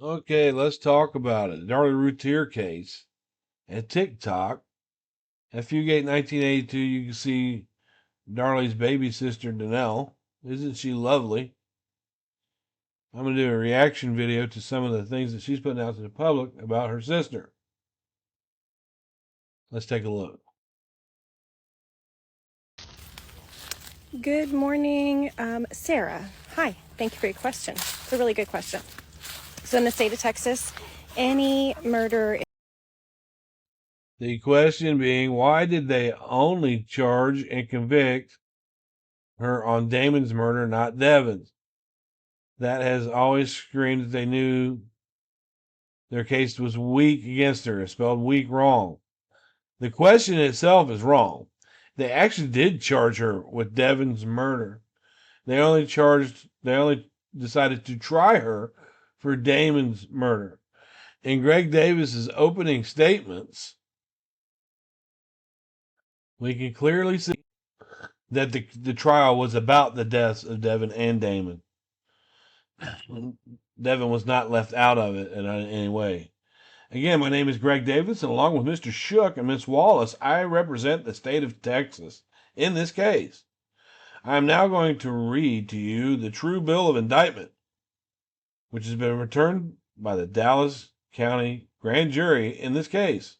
Okay, let's talk about it. Darlie Routier Case at TikTok. At Fugate 1982, you can see Darlie's baby sister, Danelle. Isn't she lovely? I'm going to do a reaction video to some of the things that she's putting out to the public about her sister. Let's take a look. Good morning, Sarah. Hi, thank you for your question. It's a really good question. So in the state of Texas, any murder... The question being, why did they only charge and convict her on Damon's murder, not Devin's? That has always screamed that they knew their case was weak against her. It's spelled weak wrong. The question itself is wrong. They actually did charge her with Devin's murder. They only decided to try her for Damon's murder. In Greg Davis's opening statements, we can clearly see that the trial was about the deaths of Devin and Damon. Devin was not left out of it in any way. Again, my name is Greg Davis, and along with Mr. Shook and Miss Wallace, I represent the state of Texas in this case. I am now going to read to you the true bill of indictment, which has been returned by the Dallas County grand jury in this case.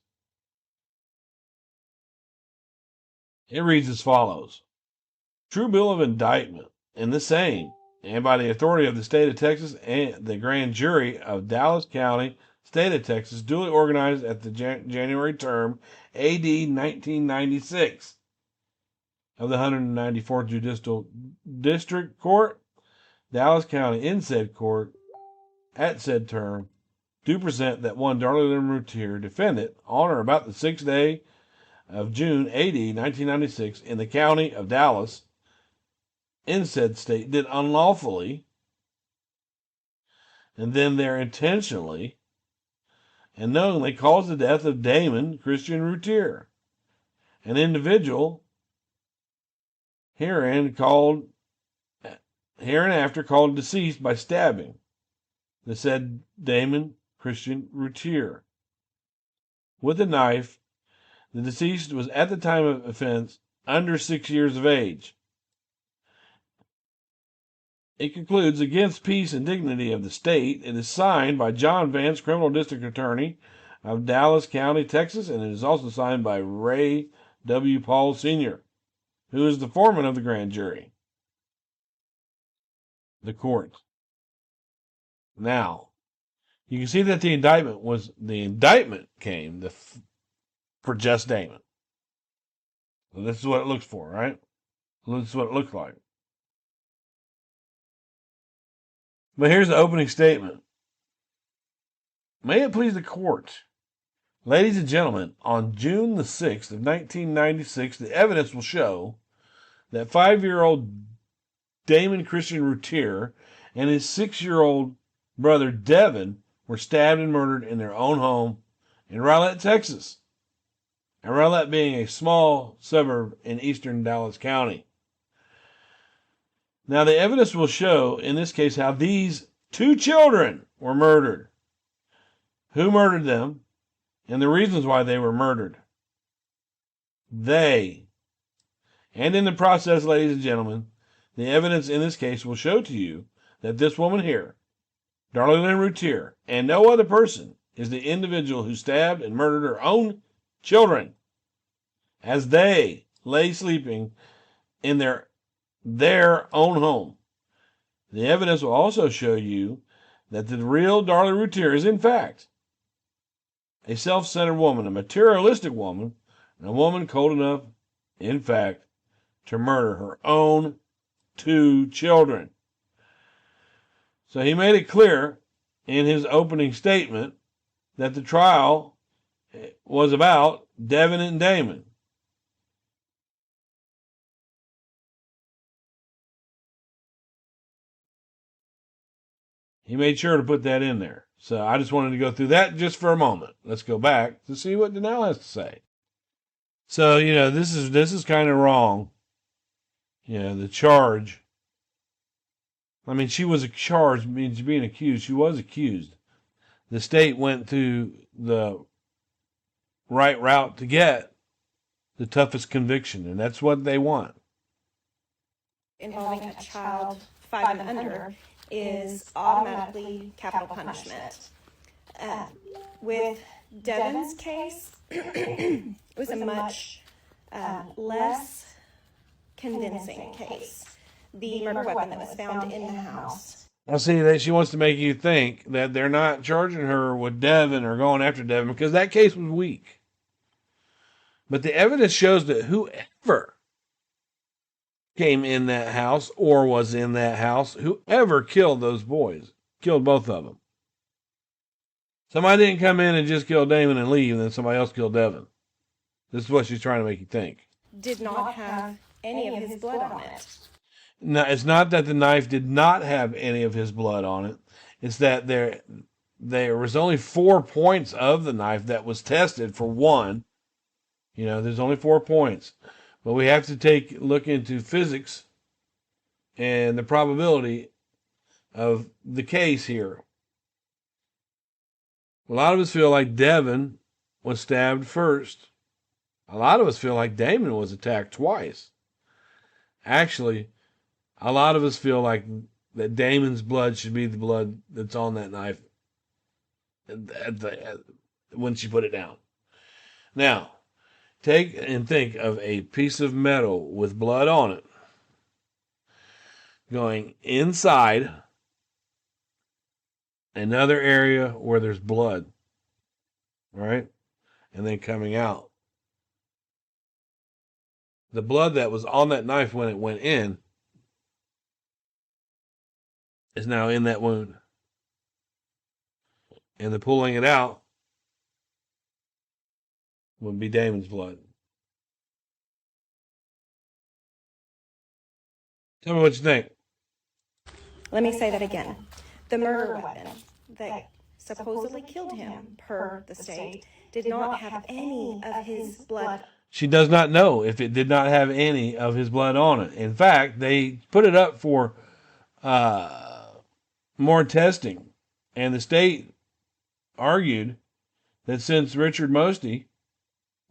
It reads as follows. True bill of indictment in the same, and by the authority of the state of Texas and the grand jury of Dallas County, state of Texas, duly organized at the January term, A.D. 1996, of the 194th Judicial District Court, Dallas County, in said court, at said term, do present that one Darlie Routier, defendant, on or about the 6th day of June, A.D. 1996, in the county of Dallas, in said state, did unlawfully, and then there intentionally and knowingly cause the death of Damon Christian Routier, an individual hereinafter called deceased by stabbing the said Damon Christian Routier with a knife. The deceased was at the time of offense under 6 years of age. It concludes, against peace and dignity of the state. It is signed by John Vance, Criminal District Attorney of Dallas County, Texas, and it is also signed by Ray W. Paul Sr., who is the foreman of the grand jury. The court. Now, you can see that the indictment came for just Damon. So this is what it looks for, right? This is what it looks like. But here's the opening statement. May it please the court. Ladies and gentlemen, on June the 6th of 1996, the evidence will show that 5-year-old Damon Christian Routier and his 6-year-old brother Devin were stabbed and murdered in their own home in Rowlett, Texas. And Rowlett being a small suburb in eastern Dallas County. Now, the evidence will show, in this case, how these two children were murdered, who murdered them, and the reasons why they were murdered. And in the process, ladies and gentlemen, the evidence in this case will show to you that this woman here, Darlie Routier, and no other person is the individual who stabbed and murdered her own children as they lay sleeping in their own home. The evidence will also show you that the real Darlie Routier is, in fact, a self-centered woman, a materialistic woman, and a woman cold enough, in fact, to murder her own 2 children. So he made it clear in his opening statement that the trial was about Devin and Damon. He made sure to put that in there. So I just wanted to go through that just for a moment. Let's go back to see what Danelle has to say. So, this is kind of wrong. The charge. I mean, she was charged, means being accused. She was accused. the state went through the right route to get the toughest conviction, and that's what they want. Involving a child 5 and under is automatically capital punishment. With Devin's case, it was a much less convincing case. The murder weapon that was found in the house. Now, see, that she wants to make you think that they're not charging her with Devin or going after Devin because that case was weak. But the evidence shows that whoever came in that house or was in that house, whoever killed those boys, killed both of them. Somebody didn't come in and just kill Damon and leave, and then somebody else killed Devin. This is what she's trying to make you think. Did not have any of his blood on it. No, it's not that the knife did not have any of his blood on it. It's that there was only 4 points of the knife that was tested for one. You know, there's only 4 points. But we have to look into physics and the probability of the case here. A lot of us feel like Devin was stabbed first. A lot of us feel like Damon was attacked twice. Actually, a lot of us feel like that Damon's blood should be the blood that's on that knife when she put it down. Now, take and think of a piece of metal with blood on it going inside another area where there's blood, right? And then coming out. The blood that was on that knife when it went in is now in that wound. And the pulling it out would be Damon's blood. Tell me what you think. Let me say that again. The murder weapon that supposedly killed him, per the state, did not have any of his blood. She does not know if it did not have any of his blood on it. In fact, they put it up for more testing. And the state argued that since Richard Mosty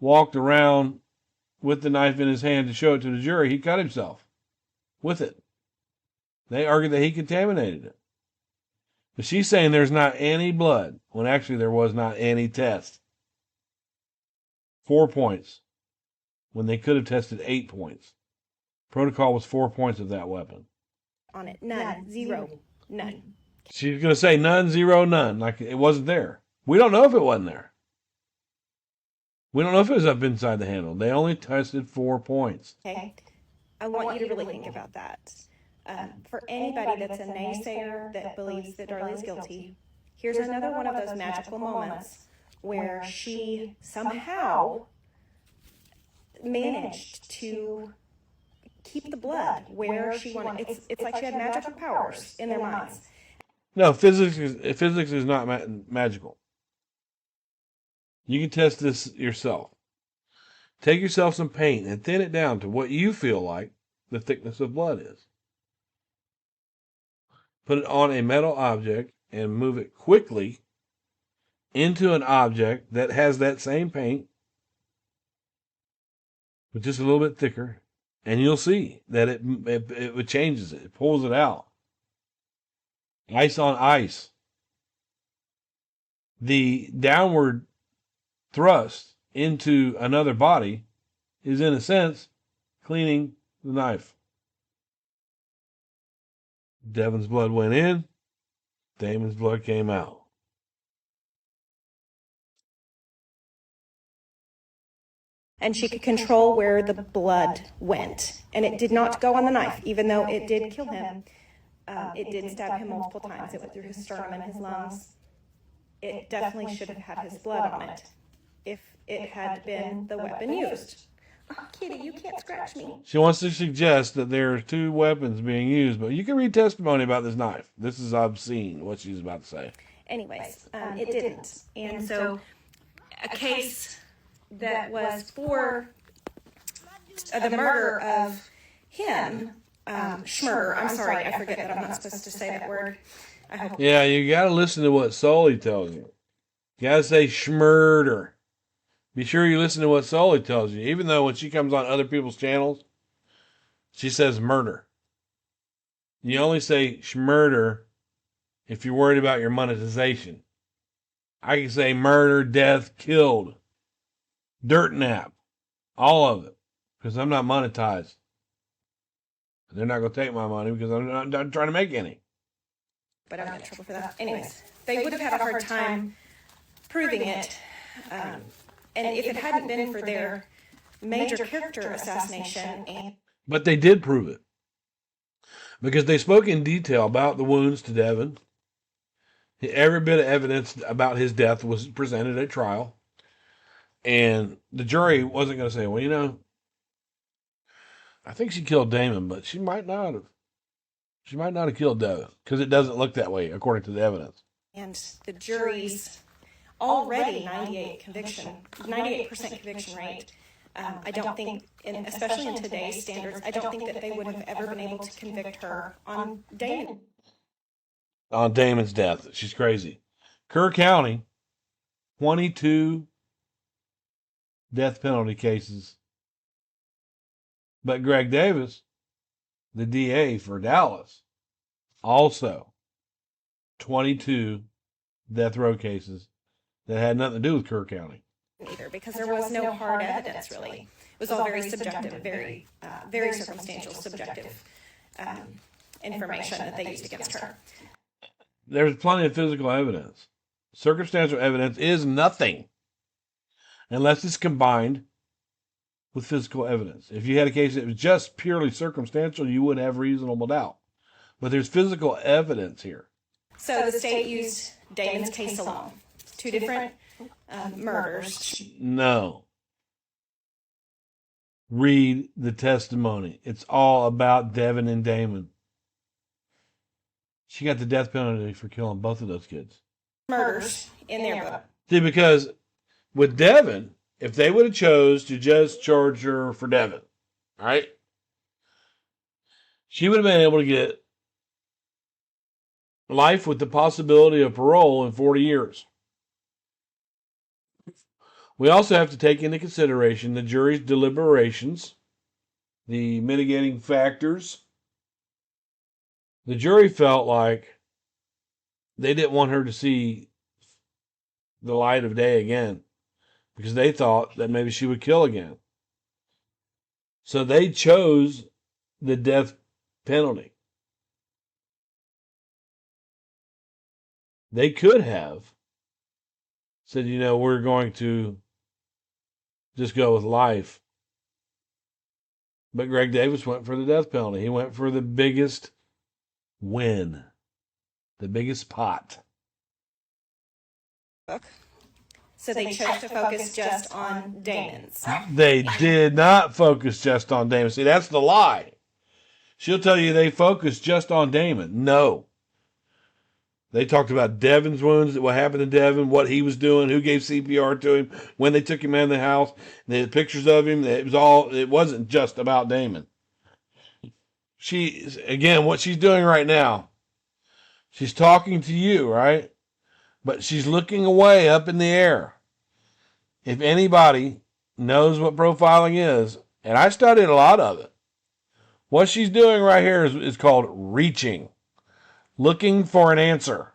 walked around with the knife in his hand to show it to the jury, he cut himself with it. They argued that he contaminated it. But she's saying there's not any blood, when actually there was not any test. 4 points, when they could have tested 8 points. Protocol was 4 points of that weapon. On it, none, zero, none. She's going to say none, zero, none, like it wasn't there. We don't know if it wasn't there. We don't know if it was up inside the handle. They only tested 4 points. Okay, I want you to really think about that. For anybody that's a naysayer that believes that Darlie is guilty, here's another one of those magical moments where she somehow managed to keep the blood where she wanted. It's like she had magical powers in their minds. No, physics is not magical. You can test this yourself. Take yourself some paint and thin it down to what you feel like the thickness of blood is. Put it on a metal object and move it quickly into an object that has that same paint, but just a little bit thicker, and you'll see that it changes it. It pulls it out. Ice on ice. The downward thrust into another body is, in a sense, cleaning the knife. Devin's blood went in. Damon's blood came out. And she could control where the blood went. And it did not go on the knife, even though it did kill him. It did stab him multiple times. It went through his sternum and his lungs. It definitely should have had his blood on it if it had been the weapon used. Oh, Kitty, you can't scratch me. She wants to suggest that there are 2 weapons being used, but you can read testimony about this knife. This is obscene, what she's about to say. Anyways, it didn't. And so a case that was for the murder of him, Schmurder, I'm sorry, I forget that I'm not supposed to say that word. I hope. Yeah, you got to listen to what Sully tells you. You got to say schmurder. Be sure you listen to what Sully tells you. Even though when she comes on other people's channels, she says murder. You only say schmurder if you're worried about your monetization. I can say murder, death, killed, dirt nap, all of it, because I'm not monetized. They're not going to take my money because I'm not trying to make any. But I got in trouble for that. Anyways, they would have had a hard time proving it. And if it hadn't been for their major character assassination. But they did prove it. Because they spoke in detail about the wounds to Devin. Every bit of evidence about his death was presented at trial. And the jury wasn't going to say, well, you know, I think she killed Damon, but she might not have. She might not have killed Devin because it doesn't look that way according to the evidence. And the jury's already 98% conviction rate. I don't think, especially in today's standards, I don't think that they would have ever been able to convict her on Damon. On Damon's death. She's crazy. Kerr County, 22 death penalty cases. But Greg Davis, the DA for Dallas, also 22 death row cases that had nothing to do with Kerr County. Either, because there was no hard evidence, really. It was all very subjective, very circumstantial, subjective information that they used against her. There's plenty of physical evidence. Circumstantial evidence is nothing unless it's combined with physical evidence. If you had a case that was just purely circumstantial, you would have reasonable doubt. But there's physical evidence here. So the state used Damon's case alone. Two different murders. No. Read the testimony. It's all about Devin and Damon. She got the death penalty for killing both of those kids. Murders in their book. See, because with Devin, if they would have chose to just charge her for Devin, right? She would have been able to get life with the possibility of parole in 40 years. We also have to take into consideration the jury's deliberations, the mitigating factors. The jury felt like they didn't want her to see the light of day again because they thought that maybe she would kill again. So they chose the death penalty. They could have said, you know, we're going to just go with life. But Greg Davis went for the death penalty. He went for the biggest win, the biggest pot. So they chose to focus just on Damon's. They did not focus just on Damon. See, that's the lie. She'll tell you they focused just on Damon. No. They talked about Devin's wounds, what happened to Devin, what he was doing, who gave CPR to him, when they took him out of the house, the pictures of him. It wasn't just about Damon. Again, what she's doing right now, she's talking to you, right? But she's looking away up in the air. If anybody knows what profiling is, and I studied a lot of it, what she's doing right here is called reaching. Looking for an answer.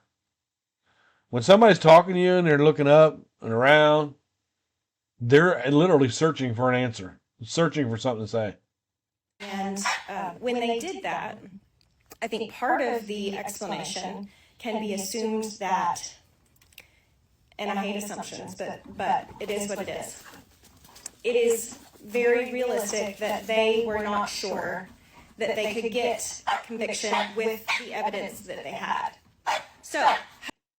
When somebody's talking to you and they're looking up and around, they're literally searching for an answer, searching for something to say. And when they did that, I think part of the explanation can be assumed that, and I hate assumptions, but it is what it is. It is very realistic that they were not sure that they could get a conviction with the evidence that they had. So,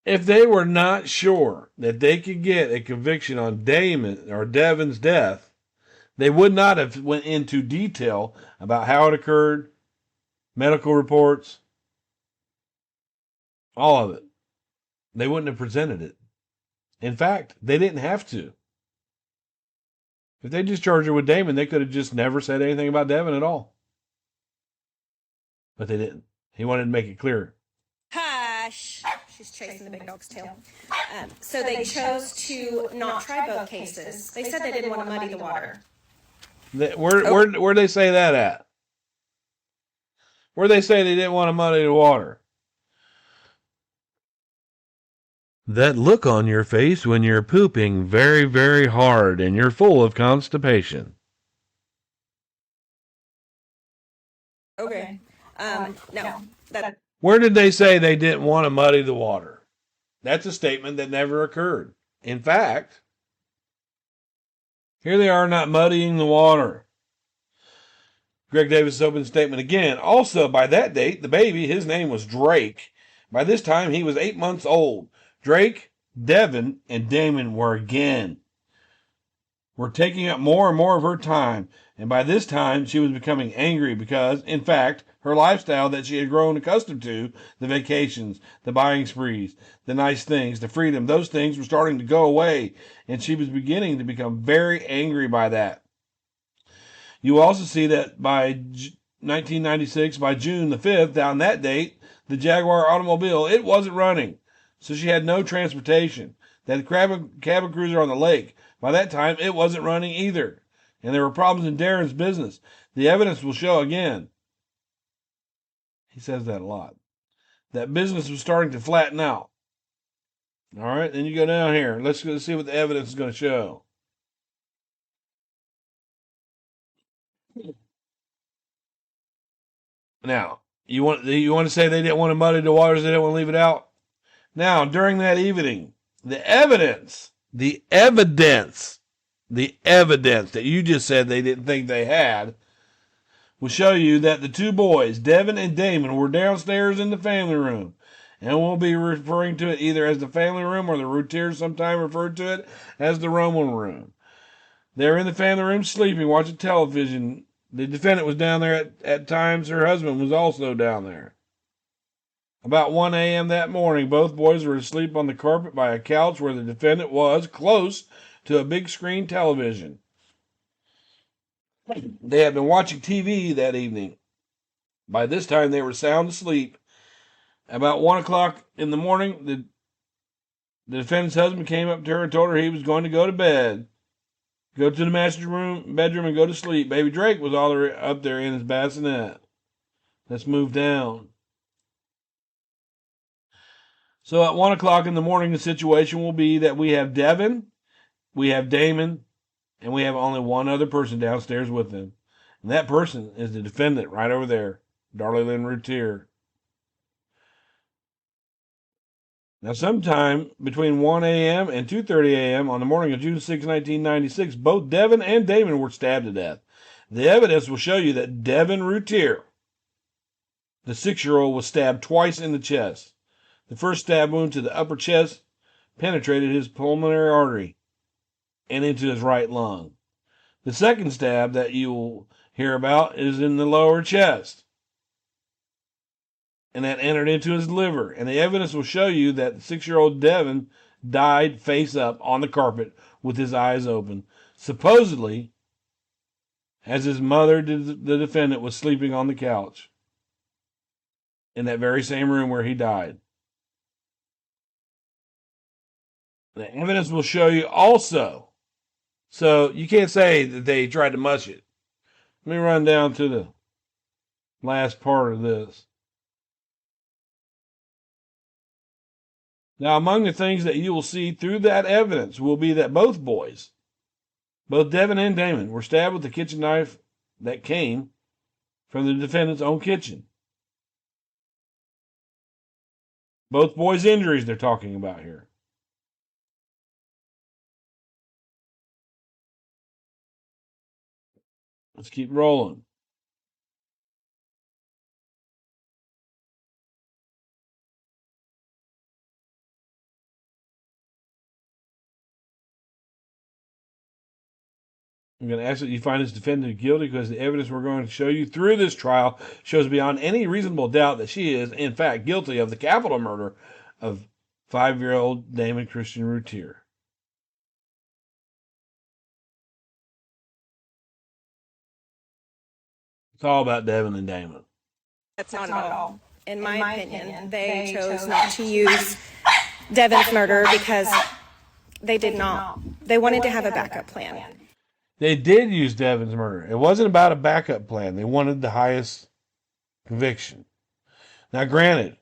if they were not sure that they could get a conviction on Damon or Devin's death, they would not have went into detail about how it occurred, medical reports, all of it. They wouldn't have presented it. In fact, they didn't have to. If they just charged her with Damon, they could have just never said anything about Devin at all. But they didn't. He wanted to make it clear. hush. She's chasing the big dog's tail. So they chose to not try both cases. They said they didn't want to muddy the water. Where'd they say that at? Where'd they say they didn't want to muddy the water? That look on your face when you're pooping very, very hard and you're full of constipation. Okay. No. Where did they say they didn't want to muddy the water? That's a statement that never occurred. In fact, here they are not muddying the water. Greg Davis' opening statement again. Also, by that date, the baby, his name was Drake. By this time, he was 8 months old. Drake, Devin, and Damon were taking up more and more of her time. And by this time, she was becoming angry because, in fact, her lifestyle that she had grown accustomed to, the vacations, the buying sprees, the nice things, the freedom, those things were starting to go away. And she was beginning to become very angry by that. You also see that by 1996, by June the 5th, on that date, the Jaguar automobile, it wasn't running. So she had no transportation. That cabin cruiser on the lake, by that time, it wasn't running either. And there were problems in Darren's business. The evidence will show again. He says that a lot. That business was starting to flatten out. All right, then you go down here. Let's go see what the evidence is going to show. Now, you want to say they didn't want to muddy the waters, they didn't want to leave it out? Now, during that evening, the evidence that you just said they didn't think they had will show you that the two boys, Devin and Damon, were downstairs in the family room. And we'll be referring to it either as the family room or the Routiers sometimes referred to it as the Roman room. They were in the family room sleeping, watching television. The defendant was down there at times. Her husband was also down there. About 1 a.m. that morning, both boys were asleep on the carpet by a couch where the defendant was, close to a big screen television. They had been watching TV that evening. By this time, they were sound asleep. About 1 o'clock in the morning, the defendant's husband came up to her and told her he was going to go to bed. Go to the master's bedroom and go to sleep. Baby Drake was all up there in his bassinet. Let's move down. So at 1 o'clock in the morning, the situation will be that we have Devin, we have Damon, and we have only one other person downstairs with them. And that person is the defendant right over there, Darlie Routier. Now, sometime between 1 a.m. and 2:30 a.m. on the morning of June 6, 1996, both Devin and Damon were stabbed to death. The evidence will show you that Devin Routier, the 6-year-old, was stabbed twice in the chest. The first stab wound to the upper chest penetrated his pulmonary artery and into his right lung. The second stab that you will hear about is in the lower chest, and that entered into his liver. And the evidence will show you that 6-year-old Devin died face up on the carpet with his eyes open, supposedly as his mother, the defendant, was sleeping on the couch in that very same room where he died. The evidence will show you also. So you can't say that they tried to mush it. Let me run down to the last part of this. Now, among the things that you will see through that evidence will be that both boys, both Devin and Damon, were stabbed with the kitchen knife that came from the defendant's own kitchen. Both boys' injuries they're talking about here. Let's keep rolling. I'm going to ask that you find this defendant guilty because the evidence we're going to show you through this trial shows beyond any reasonable doubt that she is, in fact, guilty of the capital murder of 5-year-old Damon Christian Routier. It's all about Devin and Damon. That's not at all. in my opinion, they chose not to use Devin's murder because they wanted to have a backup plan. They did use Devin's murder. It wasn't about a backup plan. They wanted the highest conviction. Now, granted,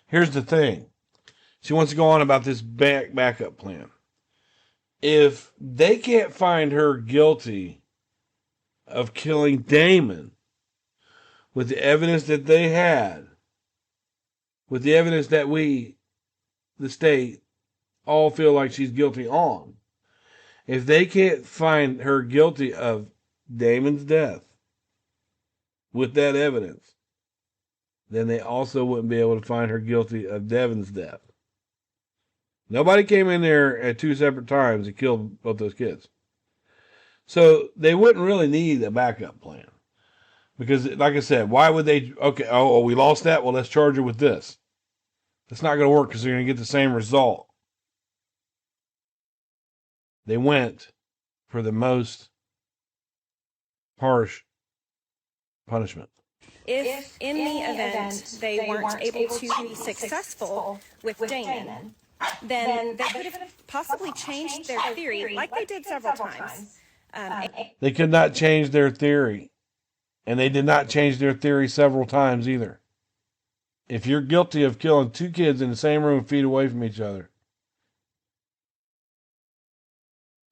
here's the thing. She wants to go on about this backup plan. If they can't find her guilty of killing Damon with the evidence that they had, with the evidence that we, the state, all feel like she's guilty on, if they can't find her guilty of Damon's death with that evidence, then they also wouldn't be able to find her guilty of Devin's death. Nobody came in there at 2 separate times and killed both those kids. So they wouldn't really need a backup plan. Because, like I said, why would they... Okay, we lost that? Well, let's charge her with this. That's not going to work because they're going to get the same result. They went for the most harsh punishment. If in the event they weren't able to be successful with Damon, then they could have possibly changed their theory, like they did several times. They could not change their theory. And they did not change their theory several times either. If you're guilty of killing 2 kids in the same room, feet away from each other,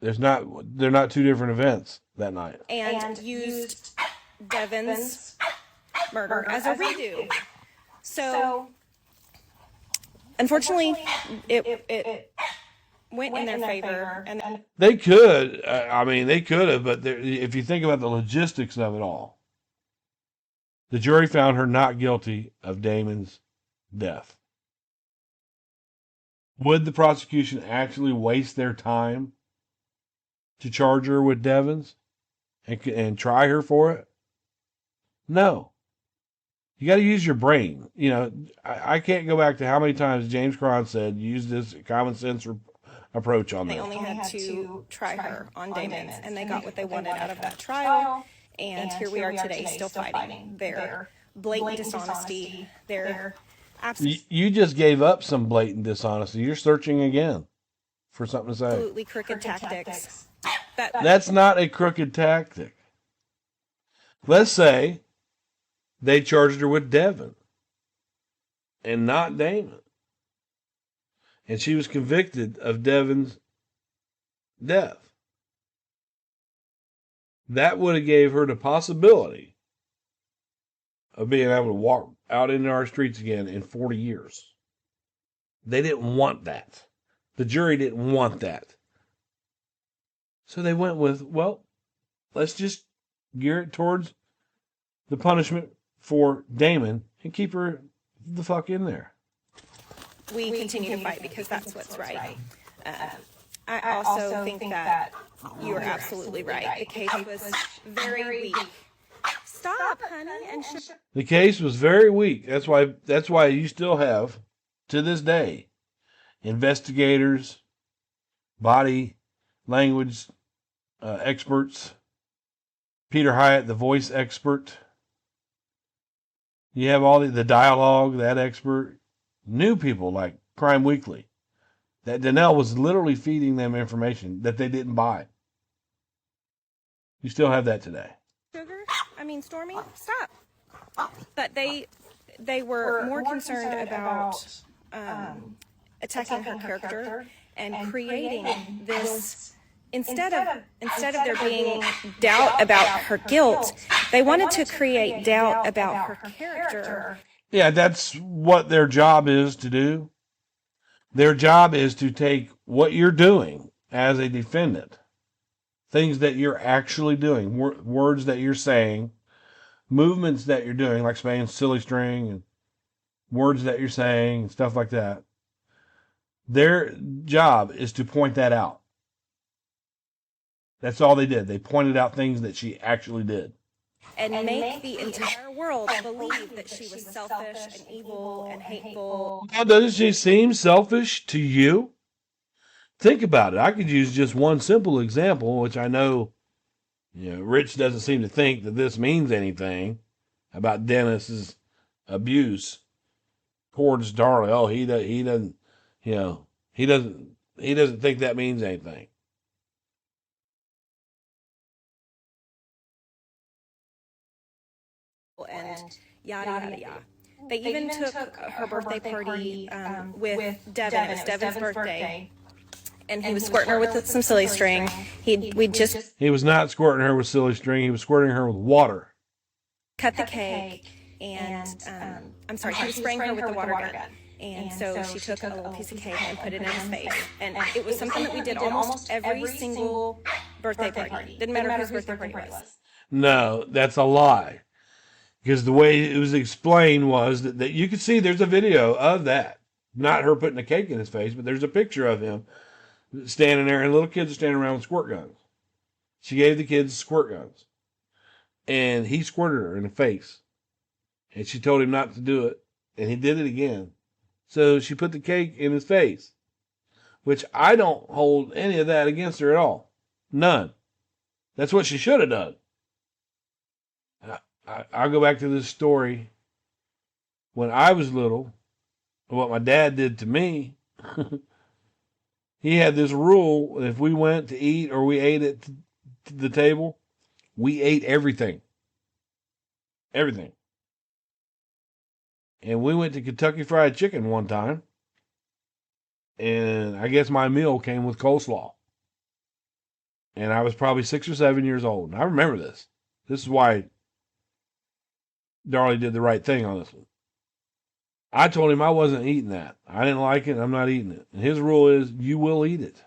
they're not 2 different events that night. And used Devin's murder as a redo. So, unfortunately, it went in their favor. And they could. They could have, but if you think about the logistics of it all, the jury found her not guilty of Damon's death. Would the prosecution actually waste their time to charge her with Devin's and try her for it? No. You got to use your brain. You know, I can't go back to how many times James Cron said use this common sense approach on this. They only had to try her on Damon's, and they got what they wanted out of that trial. And here we are today, still fighting their blatant dishonesty. Their absolutely. You just gave up some blatant dishonesty. You're searching again for something to say. Absolutely crooked tactics. That's not a crooked tactic. Let's say they charged her with Devin and not Damon. And she was convicted of Devin's death. That would have gave her the possibility of being able to walk out into our streets again in 40 years. They didn't want that. The jury didn't want that. So they went with, well, let's just gear it towards the punishment for Damon and keep her the fuck in there. We continue to fight because that's what's right. I also think that you are absolutely right. The case was very weak. Stop, honey. The case was very weak. That's why you still have, to this day, investigators, body language experts, Peter Hyatt, the voice expert. You have all the dialogue, that expert. New people like Crime Weekly. That Danelle was literally feeding them information that they didn't buy. You still have that today. Stormy, stop. But they were more concerned about attacking her character and creating this. Instead of there being doubt about her guilt, they wanted to create doubt about her character. Yeah, that's what their job is to do. Their job is to take what you're doing as a defendant, things that you're actually doing, words that you're saying, movements that you're doing, like saying silly string, and words that you're saying, and stuff like that. Their job is to point that out. That's all they did. They pointed out things that she actually did. And make the entire world believe that she was selfish and evil and hateful. Now, doesn't she seem selfish to you? Think about it. I could use just one simple example, which I know, Rich doesn't seem to think that this means anything about Dennis's abuse towards Darlie. Oh, he doesn't, you know, he doesn't think that means anything. And yada yada yada. They even took her birthday party with Devin. It was Devin's birthday, and he was squirting her with some silly string. He was not squirting her with silly string. He was squirting her with water. Cut the cake, and I'm sorry, he was spraying her with the water gun. And so she took a little piece of cake and put it in his face. And it was something that we did almost every single birthday party. Didn't matter whose birthday party it was. No, that's a lie. Because the way it was explained was that you could see there's a video of that. Not her putting a cake in his face, but there's a picture of him standing there, and little kids are standing around with squirt guns. She gave the kids squirt guns. And he squirted her in the face. And she told him not to do it. And he did it again. So she put the cake in his face. Which I don't hold any of that against her at all. None. That's what she should have done. I'll go back to this story. When I was little, what my dad did to me, he had this rule: if we went to eat or we ate at the table, we ate everything. Everything. And we went to Kentucky Fried Chicken one time, and I guess my meal came with coleslaw. And I was probably 6 or 7 years old. And I remember this. This is why Darlie did the right thing on this one. I told him I wasn't eating that. I didn't like it. I'm not eating it. And his rule is, you will eat it.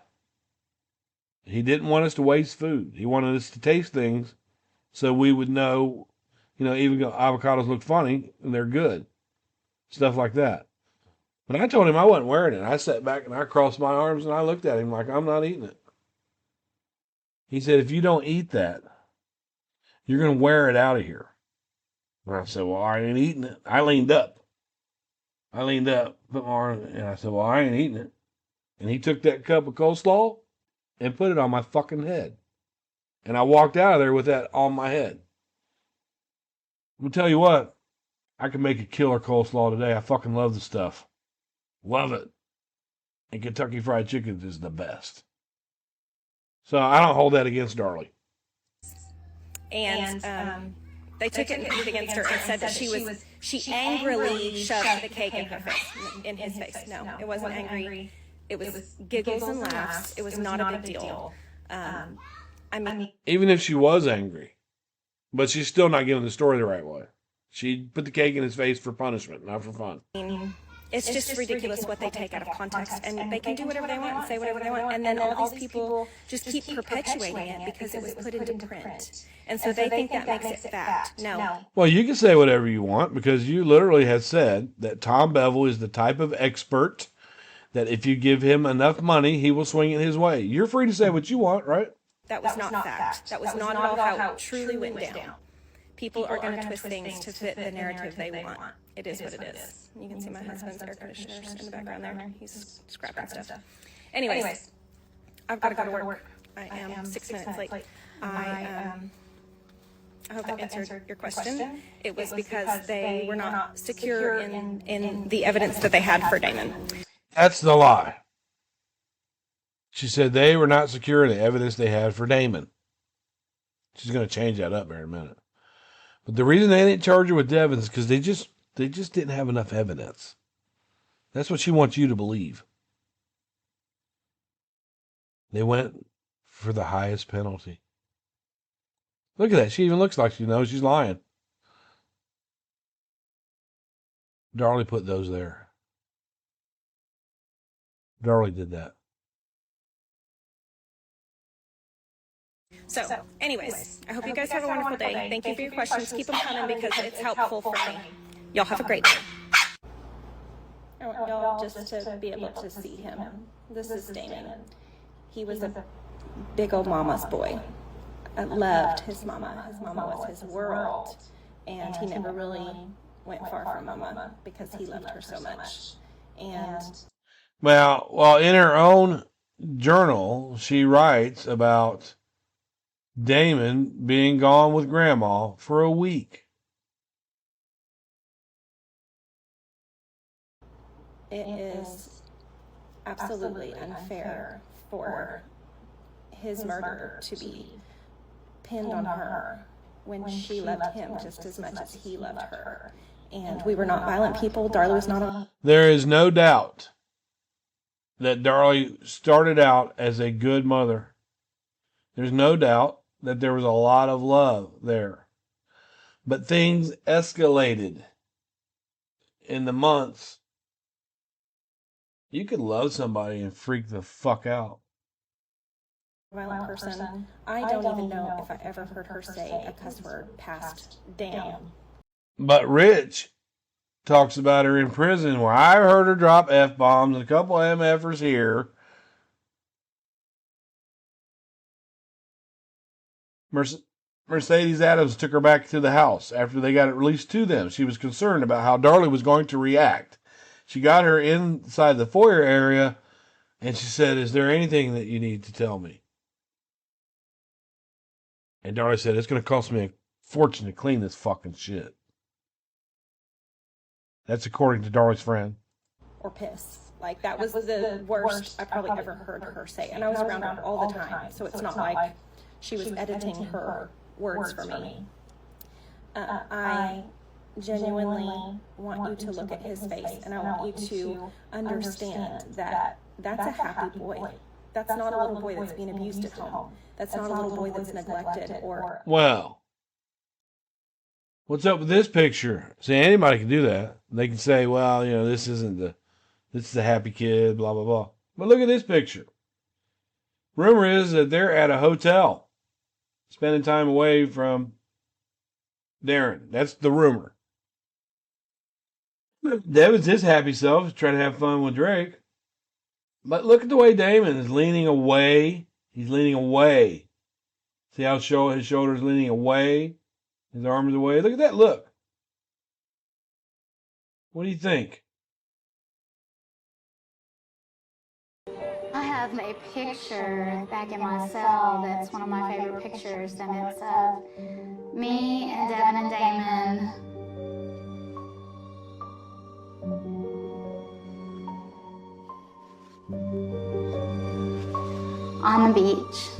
He didn't want us to waste food. He wanted us to taste things so we would know, even though avocados look funny and they're good. Stuff like that. But I told him I wasn't wearing it. I sat back and I crossed my arms and I looked at him like, I'm not eating it. He said, if you don't eat that, you're going to wear it out of here. And I said, well, I ain't eating it. I leaned up, put my arm, and I said, well, I ain't eating it. And he took that cup of coleslaw and put it on my fucking head. And I walked out of there with that on my head. I'm going to tell you what, I can make a killer coleslaw today. I fucking love the stuff. Love it. And Kentucky Fried Chicken is the best. So I don't hold that against Darlie. And they took it and put it against her and said that she angrily shoved the cake in his face. No, it wasn't angry. It was giggles and laughs. It was not a big deal. Even if she was angry, but she's still not giving the story the right way. She put the cake in his face for punishment, not for fun. It's just ridiculous what they take out of context, and they can do whatever they want and say whatever they want, and then all these people just keep perpetuating it because it was put into print. And so they think that makes it fact. No. Well, you can say whatever you want because you literally have said that Tom Bevel is the type of expert that if you give him enough money, he will swing it his way. You're free to say what you want, right? That was not fact. That was not at all how it truly went down. People are going to twist things to fit the narrative they want. It is what it is. You can see my husband's air conditioners in the background there. He's scrapping stuff. Anyways, I've got to go to work. I am 6 minutes late. I hope that answered your question. It was because they were not secure in the evidence that they had for Damon. That's the lie. She said they were not secure in the evidence they had for Damon. She's going to change that up here in a minute. But the reason they didn't charge her with Devin is because they just didn't have enough evidence. That's what she wants you to believe. They went for the highest penalty. Look at that. She even looks like she knows she's lying. Darlie put those there. Darlie did that. So, anyways, I hope you guys have a wonderful day. Thank you for your questions. Keep them coming because it's helpful for me. Y'all have a great day. I want y'all just to be able to see him. This is Damon. He was a big old mama's boy. I loved his mama. His mama was his world. And he never really went far from mama because he loved her so much. And well, in her own journal, she writes about Damon being gone with Grandma for a week. it is absolutely unfair for his murder to be pinned on her when she loved him just as much as he loved her. And we were not violent people. Darlie was not a... There is no doubt that Darlie started out as a good mother. There's no doubt that there was a lot of love there. But things escalated in the months. You could love somebody and freak the fuck out. Violent person. I don't even know if I ever heard her say a cuss word past damn. But Rich talks about her in prison, where I heard her drop F-bombs and a couple of MFers here. Mercedes Adams took her back to the house after they got it released to them. She was concerned about how Darlie was going to react. She got her inside the foyer area, and she said, "Is there anything that you need to tell me?" And Darlie said, "It's going to cost me a fortune to clean this fucking shit." That's according to Darlie's friend. Or piss. Like, that was the worst I probably ever heard her say. And I was around her all the time, so it's not like she was editing her words for me. I genuinely want you to look at his face, and I want you to understand that that's a happy boy. That's not a little boy that's being abused at home. That's not a little boy that's neglected or... Well, what's up with this picture? See, anybody can do that. They can say, well, you know, this is a happy kid, blah, blah, blah. But look at this picture. Rumor is that they're at a hotel, spending time away from Darren. That's the rumor. Devin's his happy self, trying to have fun with Drake. But look at the way Damon is leaning away. He's leaning away. See how his shoulder's leaning away? His arms away. Look at that look. What do you think? I have a picture back in my cell that's one of my favorite pictures, and it's of me and Devin and Damon on the beach,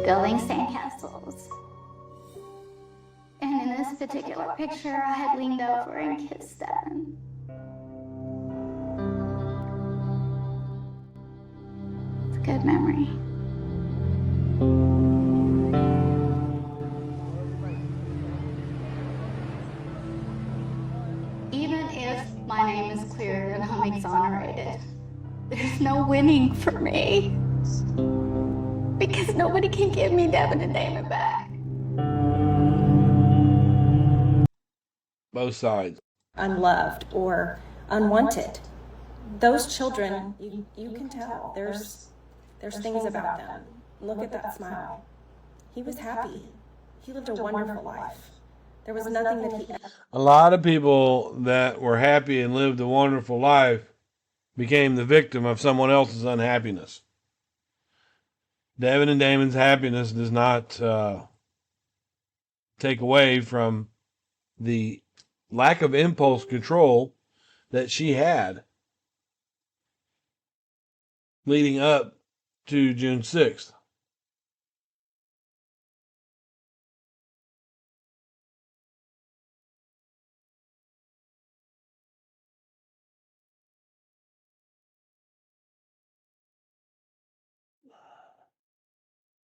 building sandcastles. And in this particular picture, I had leaned over and kissed Devin. It's a good memory. Even if my name is cleared and I'm exonerated, there's no winning for me. Because nobody can give me Devin and Damon back. Both sides. Unloved or unwanted. Those children, you can tell. There's things about them. Look at that smile. He was happy. He lived a wonderful life. There was nothing that he... A lot of people that were happy and lived a wonderful life became the victim of someone else's unhappiness. Devin and Damon's happiness does not take away from the lack of impulse control that she had leading up to June 6th.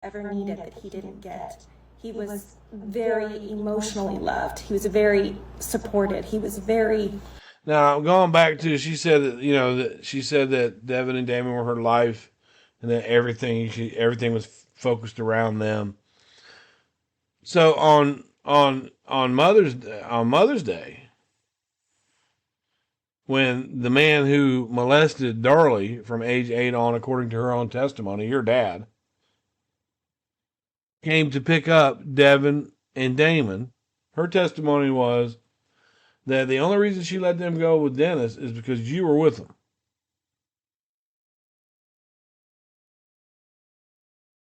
ever needed that he didn't get. He was very emotionally loved. He was very supported. He was very... Now, going back to, she said that Devin and Damon were her life, and that everything was focused around them. So on Mother's Day, when the man who molested Darlie from age 8 on, according to her own testimony, your dad, came to pick up Devin and Damon, her testimony was that the only reason she let them go with Dennis is because you were with them.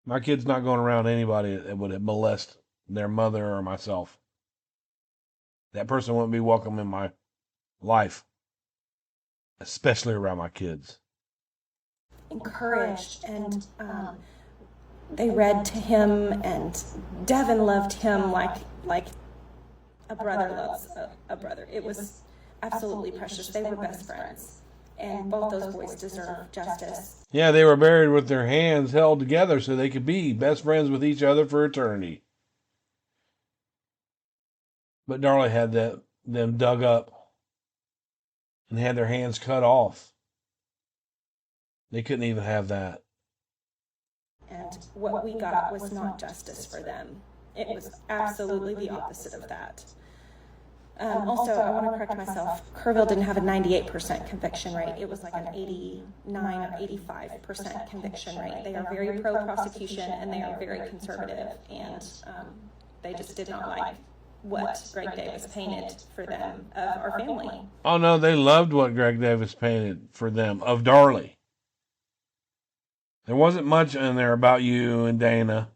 My kid's not going around anybody that would molest their mother or myself. That person wouldn't be welcome in my life. especially around my kids. Encouraged, and they read to him, and Devin loved him like a brother loves a brother. It was absolutely precious. They were best friends, and both those boys deserve justice. Yeah, they were buried with their hands held together so they could be best friends with each other for eternity. But Darlie had them dug up and had their hands cut off. They couldn't even have that. And what we got was not justice for them. It was absolutely the opposite of that. Also, I want to correct myself. Kerrville didn't have a 98% conviction rate. It was like an 89 or 85% conviction rate. They are very pro-prosecution, and they are very conservative, and they just did not like what Greg Davis painted for them of our family. Oh, no, they loved what Greg Davis painted for them of Darlie. There wasn't much in there about you and Dana.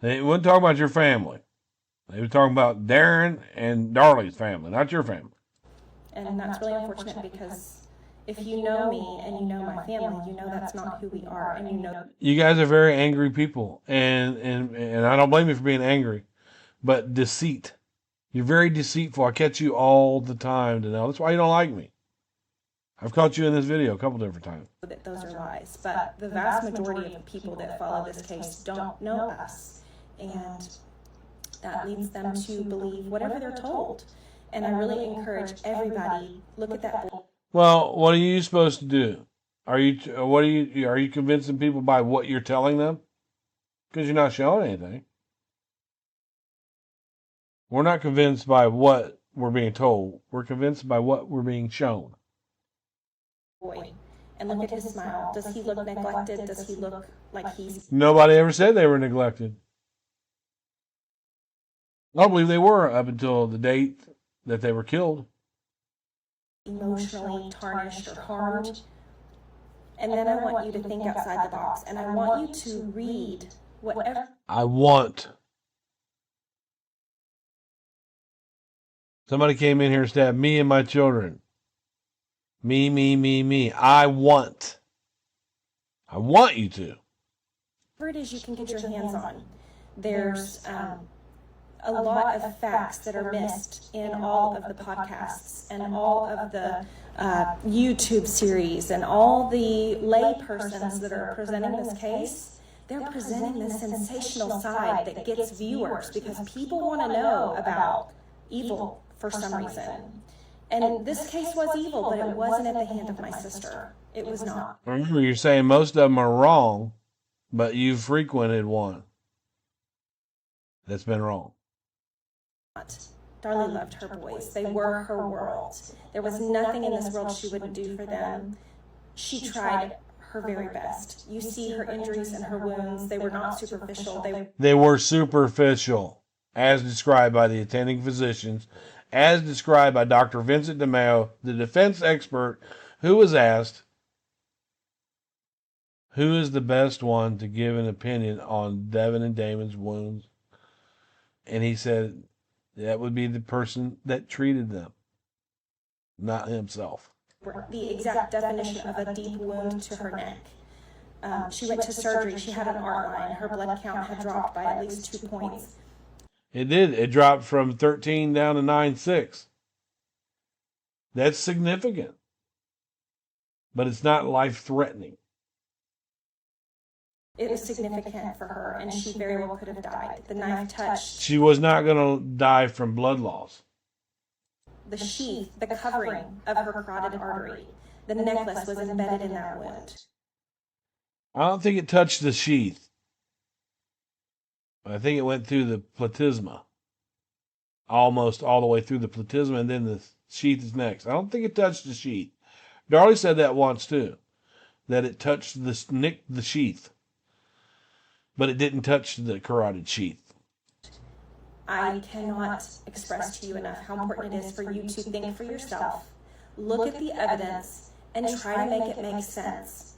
They wouldn't talk about your family. They were talking about Darren and Darlie's family, not your family. And that's really unfortunate, because if you know me and you know my family, you know that's not who we are, and you know. You guys are very angry people, and I don't blame you for being angry, but deceit. You're very deceitful. I catch you all the time to know. That's why you don't like me. I've caught you in this video a couple different times. That those are lies, but the vast majority of the people that follow this case don't know us, and that leads them to believe whatever they're told. And I really encourage everybody, look at that boy. Well, what are you supposed to do? Are you convincing people by what you're telling them? Because you're not showing anything. We're not convinced by what we're being told. We're convinced by what we're being shown. Boy, and look at his smile. Does he look neglected? Does he look like he's... Nobody ever said they were neglected. I don't believe they were up until the date that they were killed. Emotionally tarnished or harmed. And then I want you to think outside the box, and I want you to read whatever... Somebody came in here and stabbed me and my children. Me. I want you to. Whatever it is you can get your hands on. There's a lot of facts that are missed in all of the podcasts and all of the YouTube series and all the lay persons that are presenting this case. They're presenting the sensational side that gets viewers, because people want to know about evil for some reason. And this case was evil, but it wasn't at the hand of my sister. It was not. Remember, you're saying most of them are wrong, but you've frequented one that's been wrong. Darlie loved her boys. They were her world. There was nothing in this world she wouldn't do for them. She tried her very best. You see her injuries and her wounds. They were not superficial. They were superficial, as described by the attending physicians, as described by Dr. Vincent DeMeo, the defense expert, who was asked, who is the best one to give an opinion on Devin and Damon's wounds? And he said that would be the person that treated them, not himself. The exact definition of a deep wound to her neck. She went to surgery. She had an art line. Her blood count had dropped by at least 2 points. It did. It dropped from 13 down to 9.6. That's significant. But it's not life-threatening. It was significant for her, and she very well could have died. The knife touched. She was not going to die from blood loss. The sheath, the covering of her carotid artery. The necklace was embedded in that wound. I don't think it touched the sheath. I think it went through the platysma. Almost all the way through the platysma, and then the sheath is next. I don't think it touched the sheath. Darlie said that once too, that it touched the sheath, but it didn't touch the carotid sheath. I cannot express to you enough how important it is for you to think for yourself, look at the evidence, and try to make it make sense.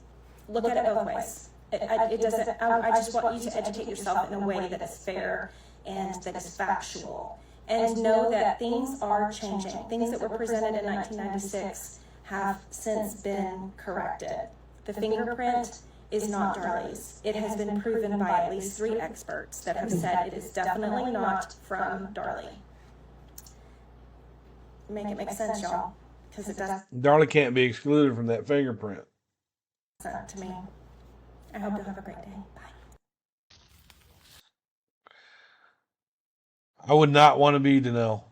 Look at it both ways. It doesn't. I just want you to educate yourself in a way that is fair and that is factual. and know that things are changing. Things that were presented in 1996 have since been corrected. The fingerprint is not Darlie's. It has been proven by at least 3 experts that have said it is definitely not from Darlie. Make it make sense, y'all, because it does Darlie can't be excluded from that fingerprint. to me. I hope you'll have a great day. Bye. I would not want to be Danelle.